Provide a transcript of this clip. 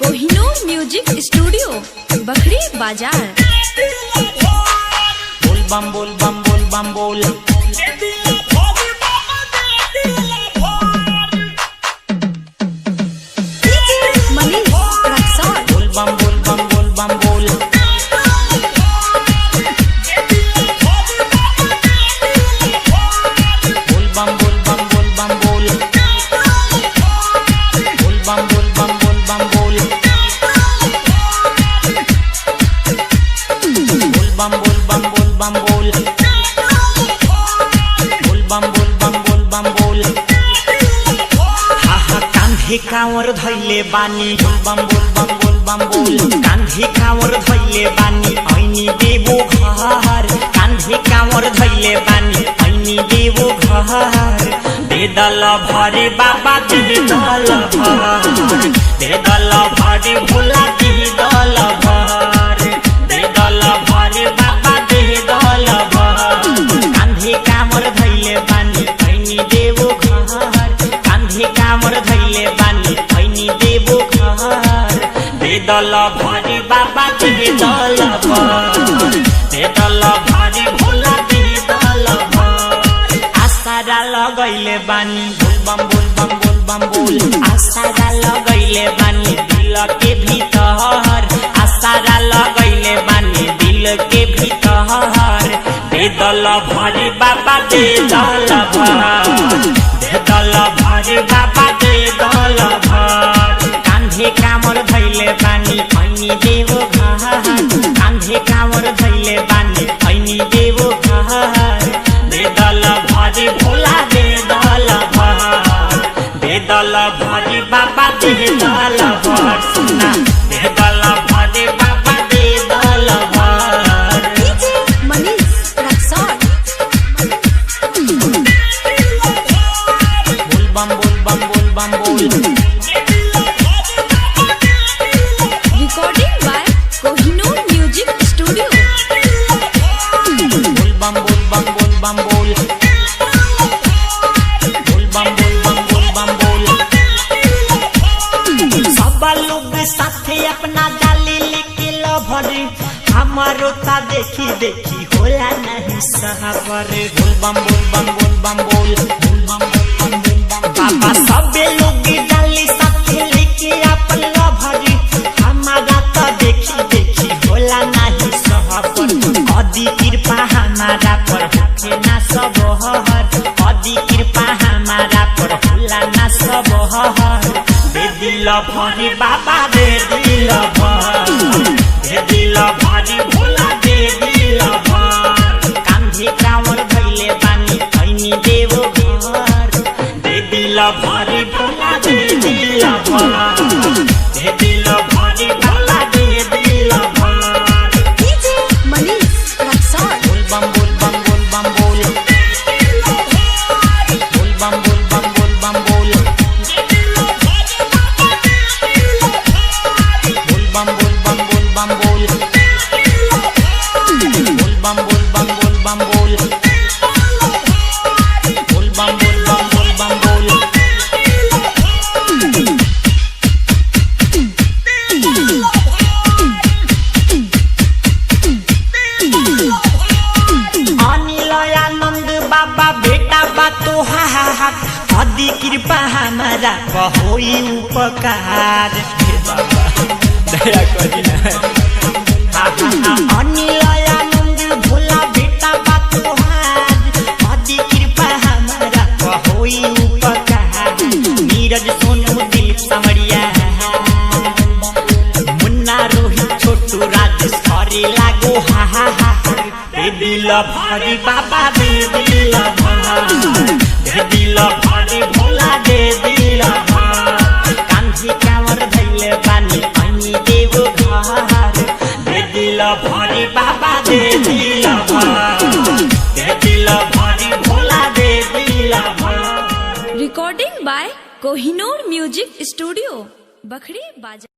Kohinoor music studio Bakhri बाजार। बोल बम बोल बम बोल बम बोल मनीष रक्सौल। बोल बम बोल बम बोल बम बोल बोल बम बोल बम बोल बम बोल बोल बम बोल बम बोल बम बोल बोल बम बोल बम बोल बम बोल बोल बम बोल बम बोल बम बोल हा हा कांधे कांवर धैले बानी बोल बम बोल बम बोल बम बोल कांधे कांवर धैले बानी ऐनी देवो घर कांधे कांवर धैले बानी ऐनी देवो घर दे दल भरे बाबा दे दल भर दे दल भरे भोला दे दल भर दे दल भरे बाबा दे दल भर कांधे कांवर धैले बानी ऐनी देवो घर कांधे कांवर धैले बानी ऐनी देवो घर दे दल भरे बाबा दे दल भर दे दल भरे भोला दे दल भर आसारा लगैले बानी बोल बम बोल बम बोल बम बोल आसारा लगैले बानी दिल के भीतर आसारा लगैले बानी दिल के भीतर दे दल भरे बाबा दे दल भर दे दल भरे बाबा दे दल भर कांधे कांवर धैले बानी ऐनी देवो घर कांधे कांवर धैले बानी ऐनी देवो घर दे दल भरे भोला दे दल भर दे दल भरे बाबा दे दल भर सुना दे दल भरे बाबा दे दल भर मनीष रक्सौल। बोल बम बोल बम बोल बम बोल recording by Kohinoor music studio. बोल बम बोल बम बोल बम बोल बोल बम बोल बम बोल बम बोल सब लोग साथे अपना डाली लेके लभरे हमारो ता देखी देखी होला नहीं सहबर बोल बम बोल बम बोल बम बोल बोल बम बोल बम बोल बम बाबा सब लोग डाली साथे लेके अपन लभरे हमारा ता देखी देखी होला नहीं सहबर अदी कृपा हमारा पर होखे ना सब हर अदी कृपा हमारा पर होला ना सब हर दे दिल भरे बाबा दे दिल भर दे दिल भरे भोला दे दिल भर कांधे कांवर धैले बानी ऐनी देवो घर दे दिल भरे भोला दे दिल भर दे दिल भरे भोला दे दिल भर मनीष रक्सौल। बोल बम बोल बम बोल बम बोल बोल बम बोल बम बोल बम बोल बोल बम बोल बम बोल बम बोल बोल बम बोल बम बोल बम बोल बोल बम बोल बम बोल बम बोल अनिल आनंद बाबा बेटा बा तो हा अदी कृपा हमारा होई उपकार हे बाबा दया करी ना अनिल आनंद भोला बेटा बा तो अदी कृपा हमारा होई उपकार नीरज सोनू दिलीप समरिया मुन्ना रोहित छोटू राजेश करे लागो हा दे दिल भरे बाबा दे दिल भर दे दिल भरे भोला दे दिल भर कांधे कांवर धैले बानी ऐनी देवो घर दे दिल भरे बाबा दे दिल भर दे दिल भरे भोला दे दिल भर। Recording by Kohinoor music studio Bakhri बाजार।